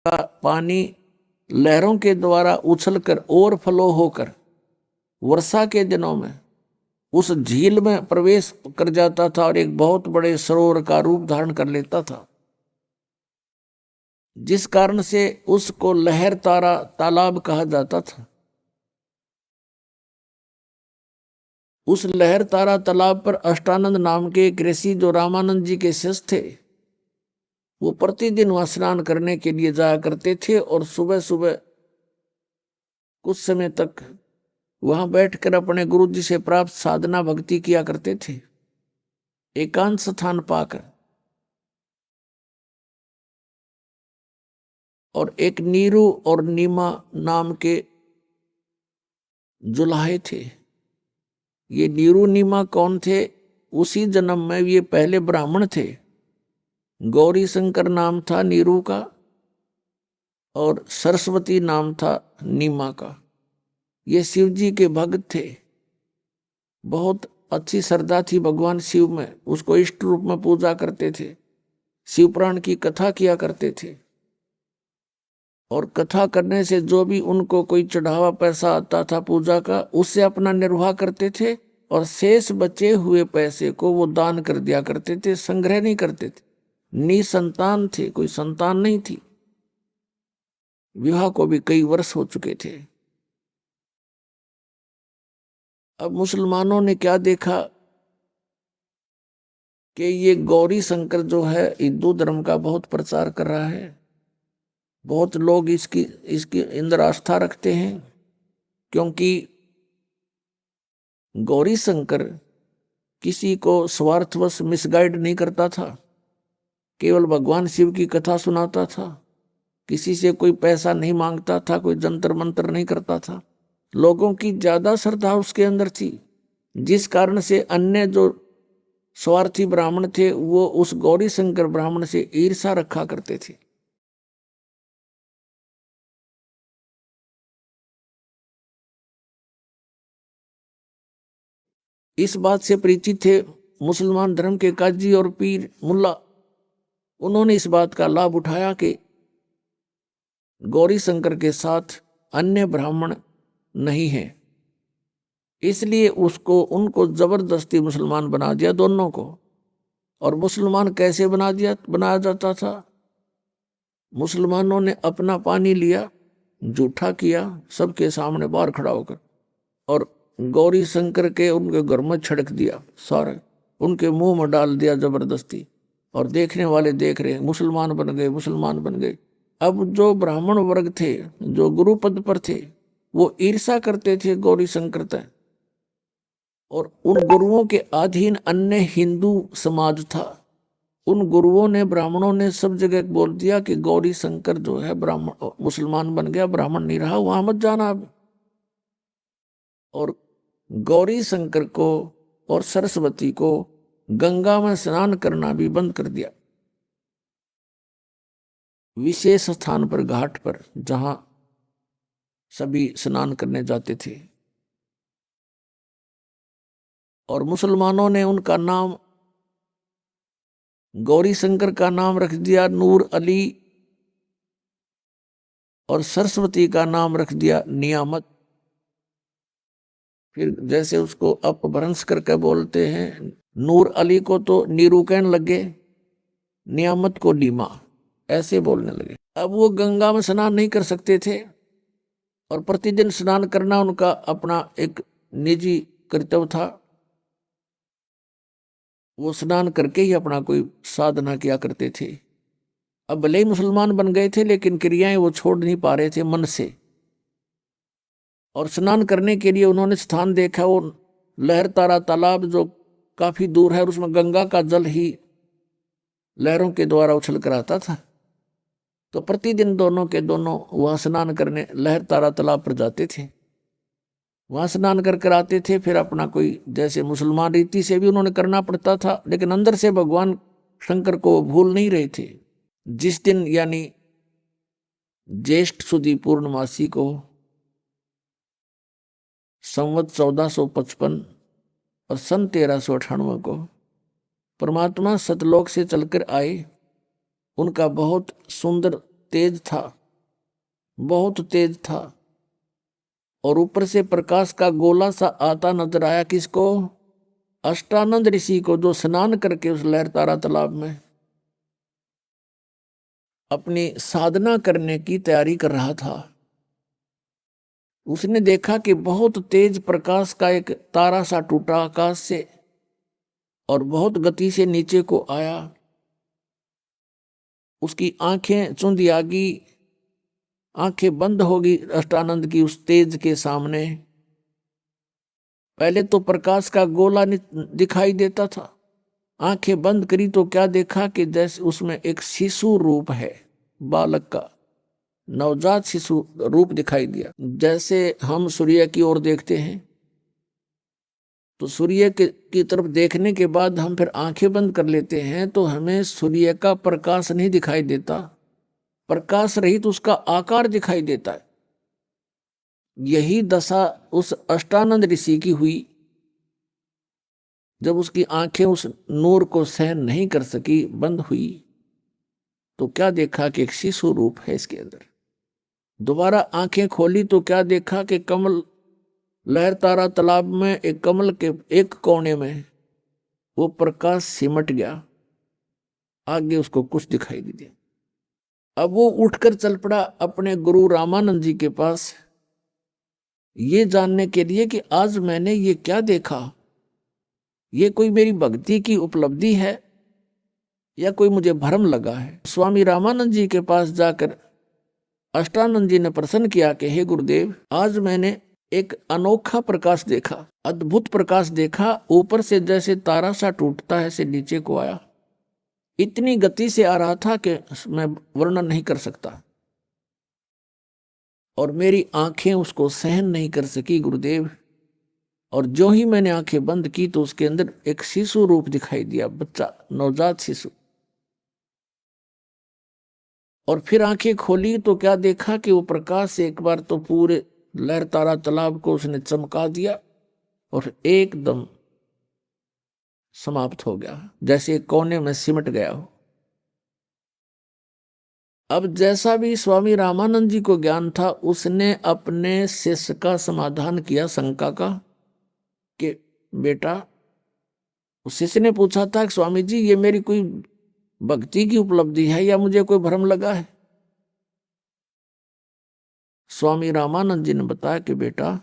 का पानी लहरों के द्वारा उछलकर ओवरफ्लो होकर वर्षा के दिनों में उस झील में प्रवेश कर जाता था और एक बहुत बड़े सरोवर का रूप धारण कर लेता था, जिस कारण से उसको लहर तारा तालाब कहा जाता था। उस लहर तारा तालाब पर अष्टानंद नाम के एक ऋषि जो रामानंद जी के शिष्य थे, वो प्रतिदिन वहां स्नान करने के लिए जाया करते थे और सुबह सुबह कुछ समय तक वहां बैठकर अपने गुरु जी से प्राप्त साधना भक्ति किया करते थे, एकांत स्थान पाकर। और एक नीरू और नीमा नाम के जुलाहे थे। ये नीरू नीमा कौन थे? उसी जन्म में ये पहले ब्राह्मण थे। गौरी शंकर नाम था नीरू का और सरस्वती नाम था नीमा का। ये शिव जी के भक्त थे, बहुत अच्छी श्रद्धा थी भगवान शिव में, उसको इष्ट रूप में पूजा करते थे, शिव पुराण की कथा किया करते थे। और कथा करने से जो भी उनको कोई चढ़ावा पैसा आता था पूजा का, उससे अपना निर्वाह करते थे और शेष बचे हुए पैसे को वो दान कर दिया करते थे, संग्रह नहीं करते थे। निसंतान थे, कोई संतान नहीं थी, विवाह को भी कई वर्ष हो चुके थे। अब मुसलमानों ने क्या देखा कि ये गौरी शंकर जो है हिंदू धर्म का बहुत प्रचार कर रहा है, बहुत लोग इसकी इंद्र आस्था रखते हैं, क्योंकि गौरी शंकर किसी को स्वार्थवश मिसगाइड नहीं करता था, केवल भगवान शिव की कथा सुनाता था, किसी से कोई पैसा नहीं मांगता था, कोई जंतर मंत्र नहीं करता था। लोगों की ज्यादा श्रद्धा उसके अंदर थी, जिस कारण से अन्य जो स्वार्थी ब्राह्मण थे वो उस गौरी शंकर ब्राह्मण से ईर्षा रखा करते थे। इस बात से परिचित थे मुसलमान धर्म के काजी और पीर मुल्ला। उन्होंने इस बात का लाभ उठाया कि गौरी शंकर के साथ अन्य ब्राह्मण नहीं है, इसलिए उनको जबरदस्ती मुसलमान बना दिया दोनों को। और मुसलमान कैसे बनाया जाता था? मुसलमानों ने अपना पानी लिया, जूठा किया सबके सामने बाहर खड़ा होकर, और गौरी शंकर के उनके घर में छिड़क दिया, सारे उनके मुंह में डाल दिया जबरदस्ती। और देखने वाले देख रहे, मुसलमान बन गए, मुसलमान बन गए। अब जो ब्राह्मण वर्ग थे, जो गुरु पद पर थे, वो ईर्षा करते थे गौरी शंकर तक, और उन गुरुओं के अधीन अन्य हिंदू समाज था। उन गुरुओं ने, ब्राह्मणों ने सब जगह बोल दिया कि गौरी शंकर जो है ब्राह्मण मुसलमान बन गया, ब्राह्मण नहीं रहा, वहां मत जाना अब। और गौरी शंकर को और सरस्वती को गंगा में स्नान करना भी बंद कर दिया। विशेष स्थान पर, घाट पर, जहां सभी स्नान करने जाते थे। और मुसलमानों ने उनका नाम, गौरी शंकर का नाम रख दिया नूर अली, और सरस्वती का नाम रख दिया नियामत। फिर जैसे उसको अपभ्रंश करके बोलते हैं, नूर अली को तो नीरू कहने लगे, नियामत को नीमा, ऐसे बोलने लगे। अब वो गंगा में स्नान नहीं कर सकते थे, और प्रतिदिन स्नान करना उनका अपना एक निजी कर्तव्य था। वो स्नान करके ही अपना कोई साधना किया करते थे। अब भले ही मुसलमान बन गए थे, लेकिन क्रियाएं वो छोड़ नहीं पा रहे थे मन से। और स्नान करने के लिए उन्होंने स्थान देखा, वो लहर तारा तालाब जो काफी दूर है, और उसमें गंगा का जल ही लहरों के द्वारा उछल कर आता था। तो प्रतिदिन दोनों के दोनों वहां स्नान करने लहर तारा तालाब पर जाते थे, वहां स्नान कर आते थे। फिर अपना कोई, जैसे मुसलमान रीति से भी उन्होंने करना पड़ता था, लेकिन अंदर से भगवान शंकर को भूल नहीं रहे थे। जिस दिन यानी ज्येष्ठ सुदी पूर्णमासी को संवत 1455 और सन 1398 को परमात्मा सतलोक से चलकर आए। उनका बहुत सुंदर तेज था, बहुत तेज था। और ऊपर से प्रकाश का गोला सा आता नजर आया। किसको? अष्टानंद ऋषि को, जो स्नान करके उस लहरतारा तालाब में अपनी साधना करने की तैयारी कर रहा था। उसने देखा कि बहुत तेज प्रकाश का एक तारा सा टूटा आकाश से और बहुत गति से नीचे को आया। उसकी आंखें चुंधी आ गई, आंखें बंद हो गई अष्टानंद की उस तेज के सामने। पहले तो प्रकाश का गोला दिखाई देता था, आंखें बंद करी तो क्या देखा कि जैसे उसमें एक शिशु रूप है, बालक का नवजात शिशु रूप दिखाई दिया। जैसे हम सूर्य की ओर देखते हैं तो सूर्य की तरफ देखने के बाद हम फिर आंखें बंद कर लेते हैं तो हमें सूर्य का प्रकाश नहीं दिखाई देता, प्रकाश रहित उसका आकार दिखाई देता है। यही दशा उस अष्टानंद ऋषि की हुई। जब उसकी आंखें उस नूर को सहन नहीं कर सकी, बंद हुई, तो क्या देखा कि एक शिशु रूप है इसके अंदर। दोबारा आंखें खोली तो क्या देखा कि कमल लहरतारा तालाब में एक कमल के एक कोने में वो प्रकाश सिमट गया, आगे उसको कुछ दिखाई नहीं दिया। अब वो उठकर चल पड़ा अपने गुरु रामानंद जी के पास, ये जानने के लिए कि आज मैंने ये क्या देखा, ये कोई मेरी भक्ति की उपलब्धि है या कोई मुझे भ्रम लगा है। स्वामी रामानंद जी के पास जाकर अष्टानंद जी ने प्रश्न किया कि हे गुरुदेव, आज मैंने एक अनोखा प्रकाश देखा, अद्भुत प्रकाश देखा, ऊपर से जैसे तारा सा टूटता है से नीचे को आया। इतनी गति से आ रहा था कि मैं वर्णन नहीं कर सकता और मेरी आंखें उसको सहन नहीं कर सकी गुरुदेव। और जो ही मैंने आंखें बंद की तो उसके अंदर एक शिशु रूप दिखाई दिया, बच्चा, नवजात शिशु। और फिर आंखें खोली तो क्या देखा कि वो प्रकाश से एक बार तो पूरे लहरतारा तालाब को उसने चमका दिया और एकदम समाप्त हो गया, जैसे एक कोने में सिमट गया हो। अब जैसा भी स्वामी रामानंद जी को ज्ञान था, उसने अपने शिष्य का समाधान किया शंका का कि बेटा, उस शिष्य ने पूछा था कि स्वामी जी, ये मेरी कोई भक्ति की उपलब्धि है या मुझे कोई भ्रम लगा है? स्वामी रामानंद जी ने बताया कि बेटा,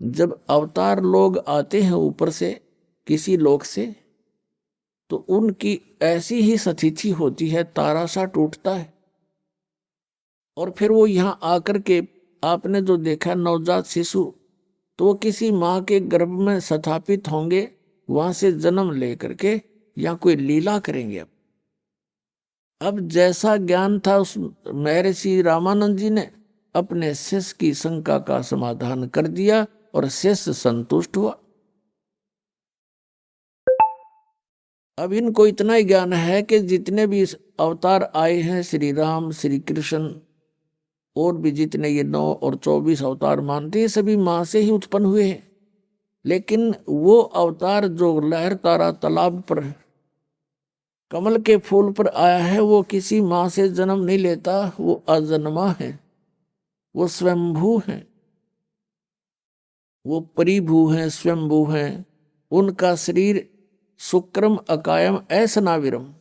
जब अवतार लोग आते हैं ऊपर से किसी लोक से, तो उनकी ऐसी ही स्थिति होती है, तारा सा टूटता है और फिर वो यहां आकर के, आपने जो देखा नवजात शिशु, तो वो किसी माँ के गर्भ में स्थापित होंगे, वहां से जन्म लेकर के या कोई लीला करेंगे। अब जैसा ज्ञान था उस महर्षि रामानंद जी ने अपने शिष्य की शंका का समाधान कर दिया और शिष्य संतुष्ट हुआ। अब इनको इतना ही ज्ञान है कि जितने भी अवतार आए हैं, श्री राम, श्री कृष्ण और भी जितने ये 9 और 24 अवतार मानते हैं, सभी माँ से ही उत्पन्न हुए हैं। लेकिन वो अवतार जो लहरतारा तालाब पर कमल के फूल पर आया है, वो किसी माँ से जन्म नहीं लेता, वो अजन्मा है, वो स्वयंभू है, वो परिभू हैं, स्वयंभू हैं। उनका शरीर शुक्रम अकायम ऐसनाविरम,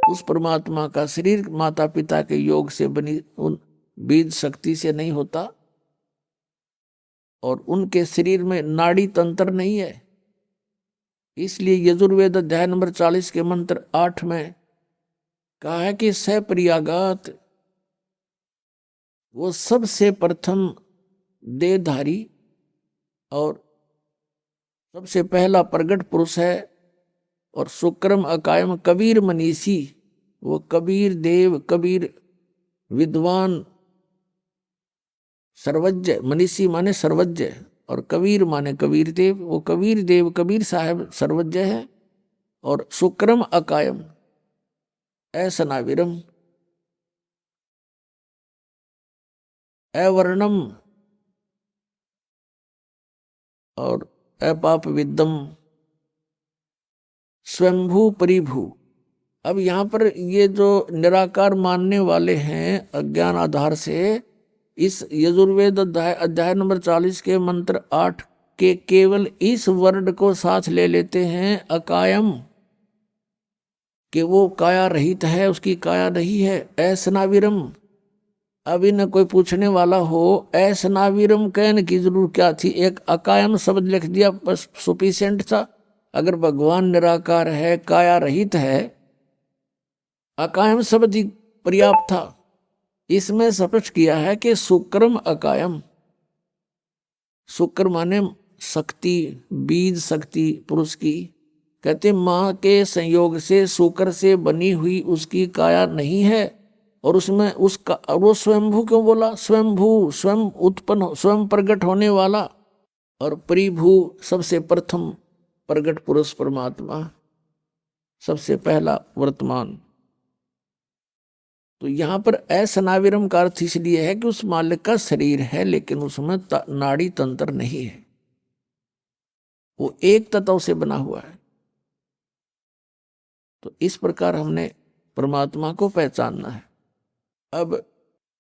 उस परमात्मा का शरीर माता पिता के योग से बनी उन बीज शक्ति से नहीं होता और उनके शरीर में नाड़ी तंत्र नहीं है। इसलिए यजुर्वेद अध्याय नंबर 40 के मंत्र 8 में कहा है कि सप्रियागात, वो सबसे प्रथम देहधारी और सबसे पहला प्रगट पुरुष है। और शुक्रम अकायम कबीर मनीषी, वो कबीर देव, कबीर विद्वान, सर्वज्ञ, मनीषी माने सर्वज्ञ और कबीर माने कबीर देव, वो कबीर देव, कबीर साहब सर्वज्ञ है। और शुक्रम अकायम असनाविरम अवर्णम और अपाप विद्यम स्वयंभू परिभू अब यहाँ पर ये जो निराकार मानने वाले हैं अज्ञान आधार से, इस यजुर्वेद अध्याय नंबर 40 के मंत्र 8 के केवल इस वर्ड को साथ ले लेते हैं अकायम, कि वो काया रहित है, उसकी काया नहीं है। ऐसनाविरम, अभी न कोई पूछने वाला हो ऐसनाविरम कहने की जरूर क्या थी, एक अकायम शब्द लिख दिया बस सुफिशिएंट था। अगर भगवान निराकार है, काया रहित है, अकायम शब्द ही पर्याप्त था। इसमें स्पष्ट किया है कि शुक्रम अकायम, शुक्र माने शक्ति, बीज शक्ति पुरुष की। कहते माँ के संयोग से शुक्र से बनी हुई उसकी काया नहीं है, और उसमें उसका, और वो स्वयंभू क्यों बोला, स्वयंभू स्वयं उत्पन्न स्वयं प्रकट होने वाला, और परिभू सबसे प्रथम प्रकट पुरुष परमात्मा, सबसे पहला वर्तमान। तो यहाँ पर असनाविरम का अर्थ इसलिए है कि उस मालिक का शरीर है लेकिन उसमें नाड़ी तंत्र नहीं है, वो एक तत्व से बना हुआ है। तो इस प्रकार हमने परमात्मा को पहचानना है। अब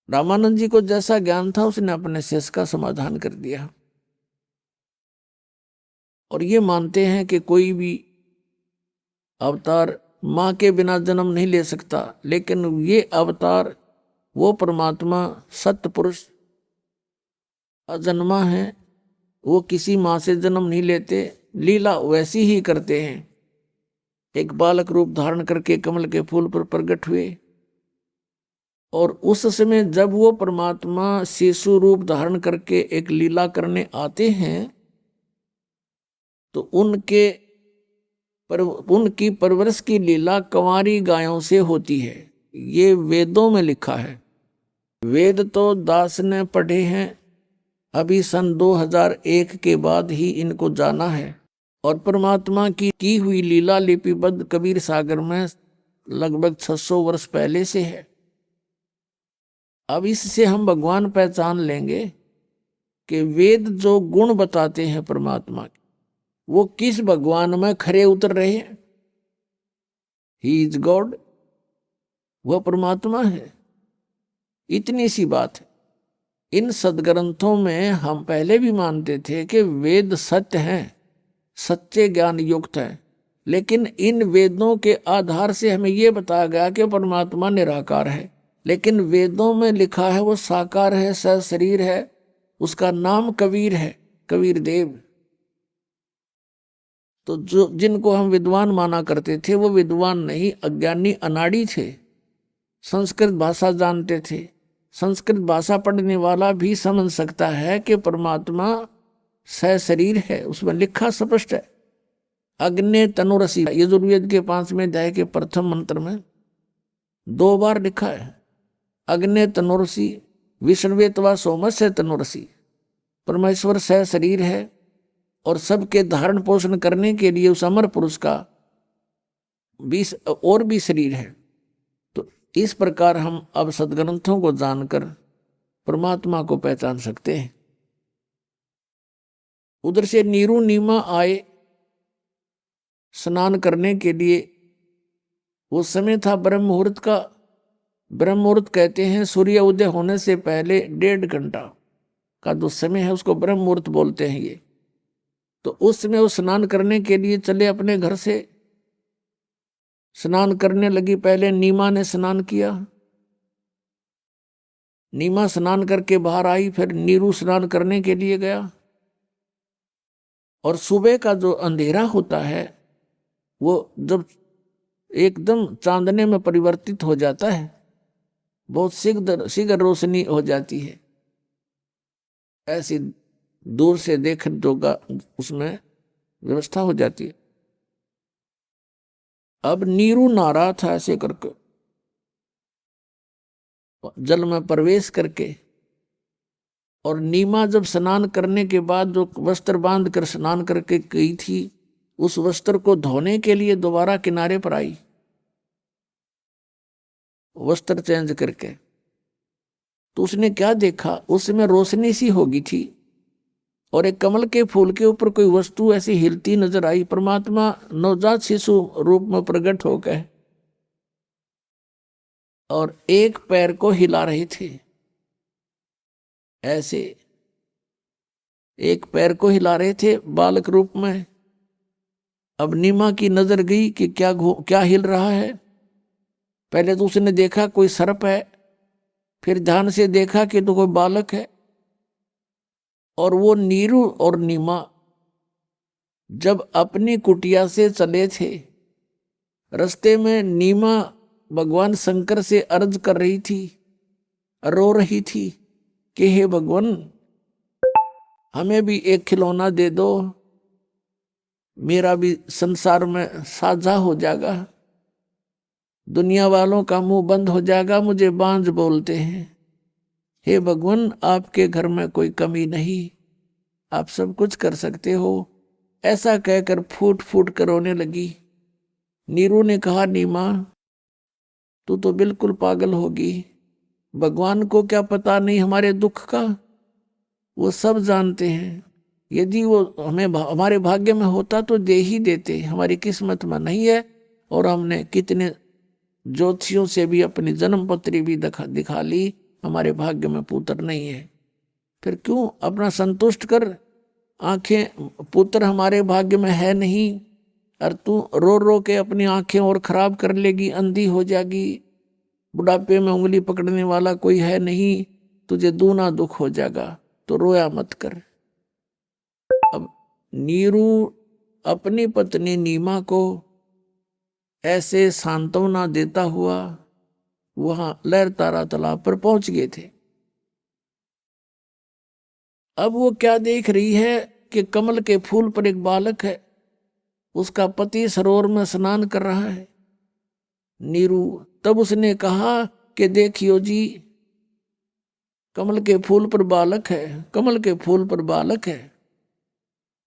रामानंद जी को जैसा ज्ञान था उसने अपने शेष का समाधान कर दिया, और ये मानते हैं कि कोई भी अवतार माँ के बिना जन्म नहीं ले सकता, लेकिन ये अवतार वो परमात्मा सत्य पुरुष अजन्मा है, वो किसी माँ से जन्म नहीं लेते, लीला वैसी ही करते हैं। एक बालक रूप धारण करके कमल के फूल पर प्रकट हुए, और उस समय जब वो परमात्मा शिशु रूप धारण करके एक लीला करने आते हैं तो उनकी परवरिश की लीला कंवारी गायों से होती है। ये वेदों में लिखा है। वेद तो दास ने पढ़े हैं, अभी सन 2001 के बाद ही इनको जाना है, और परमात्मा की हुई लीला लिपिबद्ध कबीर सागर में लगभग 600 वर्ष पहले से है। अब इससे हम भगवान पहचान लेंगे कि वेद जो गुण बताते हैं परमात्मा के, वो किस भगवान में खरे उतर रहे हैं। ही इज गॉड, वह परमात्मा है। इतनी सी बात है। इन सदग्रंथों में हम पहले भी मानते थे कि वेद सत्य हैं, सच्चे ज्ञान युक्त है, लेकिन इन वेदों के आधार से हमें यह बताया गया कि परमात्मा निराकार है, लेकिन वेदों में लिखा है वो साकार है, सशरीर है, उसका नाम कबीर है, कबीर देव। तो जो जिनको हम विद्वान माना करते थे वो विद्वान नहीं, अज्ञानी अनाड़ी थे। संस्कृत भाषा जानते थे। संस्कृत भाषा पढ़ने वाला भी समझ सकता है कि परमात्मा सशरीर है, उसमें लिखा स्पष्ट है। अग्नि तनुरसी, यजुर्वेद के 5वें अध्याय के प्रथम मंत्र में 2 बार लिखा है, अग्नि तनुरसी विष्णुवेत्वा सोमस्य तनुरसी। परमेश्वर सशरीर है और सबके धारण पोषण करने के लिए उस अमर पुरुष का और भी शरीर है। तो इस प्रकार हम अब सदग्रंथों को जानकर परमात्मा को पहचान सकते हैं। उधर से नीरू नीमा आए स्नान करने के लिए। वो समय था ब्रह्म मुहूर्त का। ब्रह्म मुहूर्त कहते हैं सूर्य उदय होने से पहले 1.5 घंटा का जो समय है उसको ब्रह्म मुहूर्त बोलते हैं ये। तो उस समय वो स्नान करने के लिए चले अपने घर से। स्नान करने लगी, पहले नीमा ने स्नान किया, नीमा स्नान करके बाहर आई, फिर नीरू स्नान करने के लिए गया। और सुबह का जो अंधेरा होता है वो जब एकदम चांदने में परिवर्तित हो जाता है, बहुत शीघ्र रोशनी हो जाती है, ऐसी दूर से देख जोगा उसमें व्यवस्था हो जाती है। अब नीरू नारा था ऐसे करके जल में प्रवेश करके, और नीमा जब स्नान करने के बाद जो वस्त्र बांध कर स्नान करके गई थी, उस वस्त्र को धोने के लिए दोबारा किनारे पर आई वस्त्र चेंज करके। तो उसने क्या देखा, उसमें रोशनी सी होगी थी और एक कमल के फूल के ऊपर कोई वस्तु ऐसी हिलती नजर आई। परमात्मा नवजात शिशु रूप में प्रकट हो गए और एक पैर को हिला रहे थे, ऐसे एक पैर को हिला रहे थे बालक रूप में। अब नीमा की नजर गई कि क्या हिल रहा है। पहले तो उसने देखा कोई सर्प है, फिर ध्यान से देखा कि तो कोई बालक है। और वो नीरू और नीमा जब अपनी कुटिया से चले थे, रास्ते में नीमा भगवान शंकर से अर्ज कर रही थी, रो रही थी कि हे भगवान, हमें भी एक खिलौना दे दो, मेरा भी संसार में साझा हो जाएगा, दुनिया वालों का मुंह बंद हो जाएगा, मुझे बांझ बोलते हैं। हे भगवान, आपके घर में कोई कमी नहीं, आप सब कुछ कर सकते हो। ऐसा कहकर फूट फूट कर रोने लगी। नीरू ने कहा, नीमा तू तो बिल्कुल पागल होगी, भगवान को क्या पता नहीं हमारे दुख का, वो सब जानते हैं। यदि वो हमें हमारे भाग्य में होता तो दे ही देते, हमारी किस्मत में नहीं है। और हमने कितने ज्योतिषियों से भी अपनी जन्म पत्री भी दिखा ली, हमारे भाग्य में पुत्र नहीं है। फिर क्यों अपना संतुष्ट कर, आंखें, पुत्र हमारे भाग्य में है नहीं, और तू रो रो के अपनी आंखें और खराब कर लेगी, अंधी हो जाएगी, बुढ़ापे में उंगली पकड़ने वाला कोई है नहीं, तुझे दूना दुख हो जाएगा, तो रोया मत कर। अब नीरू अपनी पत्नी नीमा को ऐसे सांत्वना देता हुआ वहां लहरतारा तालाब पर पहुंच गए थे। अब वो क्या देख रही है कि कमल के फूल पर एक बालक है, उसका पति सरोवर में स्नान कर रहा है। नीरू तब उसने कहा कि देखियो जी, कमल के फूल पर बालक है, कमल के फूल पर बालक है।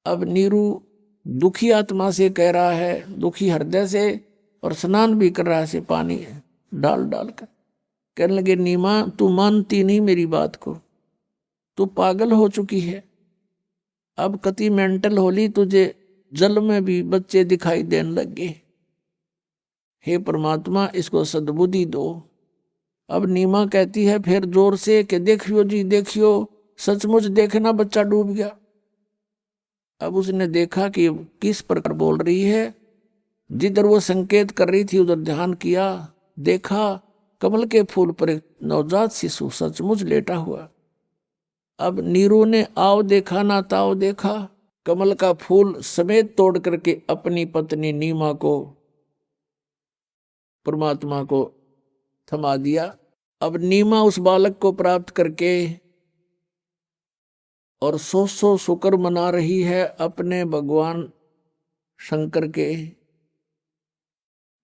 अब नीरू दुखी आत्मा से कह रहा है, दुखी हृदय से, और स्नान भी कर रहा है, से पानी डाल डाल कर। कहने लगे, नीमा तू मानती नहीं मेरी बात को, तू पागल हो चुकी है, अब कति मेंटल होली, तुझे जल में भी बच्चे दिखाई देने लगे। हे परमात्मा, इसको सद्बुद्धि दो। अब नीमा कहती है फिर जोर से कि देखियो जी, देखियो, सचमुच देखना बच्चा डूब गया। अब उसने देखा कि किस प्रकार बोल रही है, जिधर वो संकेत कर रही थी उधर ध्यान किया, देखा कमल के फूल पर एक नवजात शिशु सचमुच लेटा हुआ। अब नीरू ने आओ देखा ना ताओ देखा, कमल का फूल समेत तोड़ करके अपनी पत्नी नीमा को, परमात्मा को थमा दिया। अब नीमा उस बालक को प्राप्त करके और 100 शुक्र मना रही है अपने भगवान शंकर के।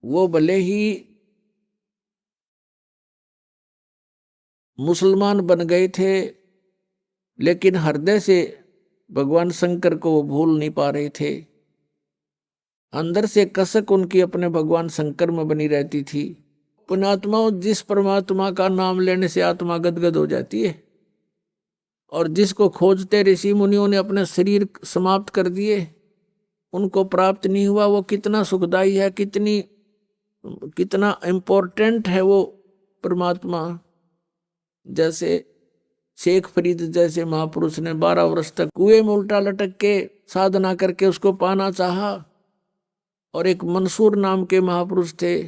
वो भले ही मुसलमान बन गए थे, लेकिन हृदय से भगवान शंकर को वो भूल नहीं पा रहे थे। अंदर से कसक उनकी अपने भगवान शंकर में बनी रहती थी। पुण्यात्माओं, जिस परमात्मा का नाम लेने से आत्मा गदगद हो जाती है, और जिसको खोजते ऋषि मुनियों ने अपने शरीर समाप्त कर दिए, उनको प्राप्त नहीं हुआ, वो कितना सुखदाई है, कितना इम्पोर्टेंट है वो परमात्मा। जैसे शेख फरीद जैसे महापुरुष ने 12 वर्ष तक कुएं में उल्टा लटक के साधना करके उसको पाना चाहा, और एक मंसूर नाम के महापुरुष थे,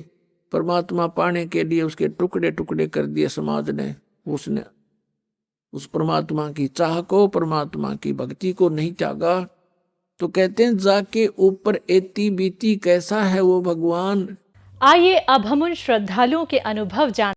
परमात्मा पाने के लिए उसके टुकड़े टुकड़े कर दिए समाज ने। उसने उस परमात्मा की चाह को, परमात्मा की भक्ति को नहीं त्यागा। तो कहते हैं, जाके ऊपर एती बीती कैसा है वो भगवान। आइए अब हम उन श्रद्धालुओं के अनुभव जान